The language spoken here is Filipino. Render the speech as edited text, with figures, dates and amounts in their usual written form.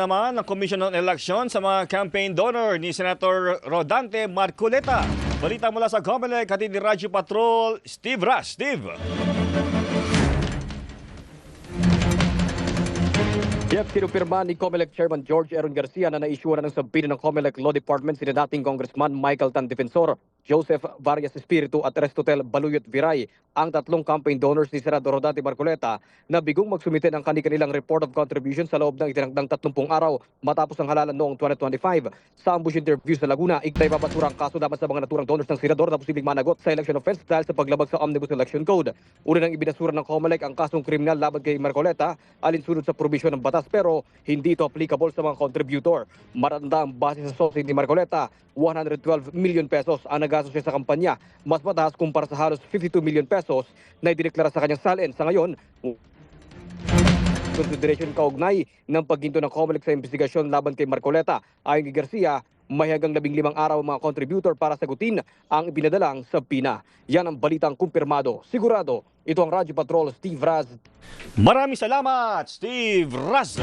Naman ang Commission on Election sa mga campaign donor ni Senator Rodante Marcoleta. Balita mula sa COMELEC, hatid ni Radyo Patrol, Steve Ras. Steve. Sinupirma ni COMELEC Chairman George Aaron Garcia na na-issue na ng sabihin ng COMELEC Law Department si dating Congressman Michael Tan Defensor, Joseph Varias Espiritu at Restotel Baluyot Viray, ang tatlong campaign donors ni Senador Rodante Marcoleta na bigong magsumite ng kanilang report of contribution sa loob ng itinakdang 30 araw matapos ang halalan noong 2025. Sa ambush interview sa Laguna, ignay babasura ang kaso dapat sa mga naturang donors ng senador na posibleng managot sa election offense dahil sa paglabag sa Omnibus Election Code. Una nang ibinasura ng COMELEC ang kasong kriminal laban kay Marcoleta alinsunod sa probisyon ng batas pero hindi ito applicable sa mga contributor. Matanda ang base sa source ni Marcoleta, 112 million pesos ang nagastos siya sa kampanya, mas mataas kumpara sa halos 52 million pesos na idineklara sa kanyang salin. Sa ngayon, consideration kaugnay ng pagginto ng COMELEC sa investigasyon laban kay Marcoleta. Ayon kay Garcia, may hanggang 15 araw ang mga contributor para sagutin ang ibinadalang sabina. Yan ang balitang kumpirmado. Sigurado, ito ang Radyo Patrol, Steve Raz. Maraming salamat, Steve Raz.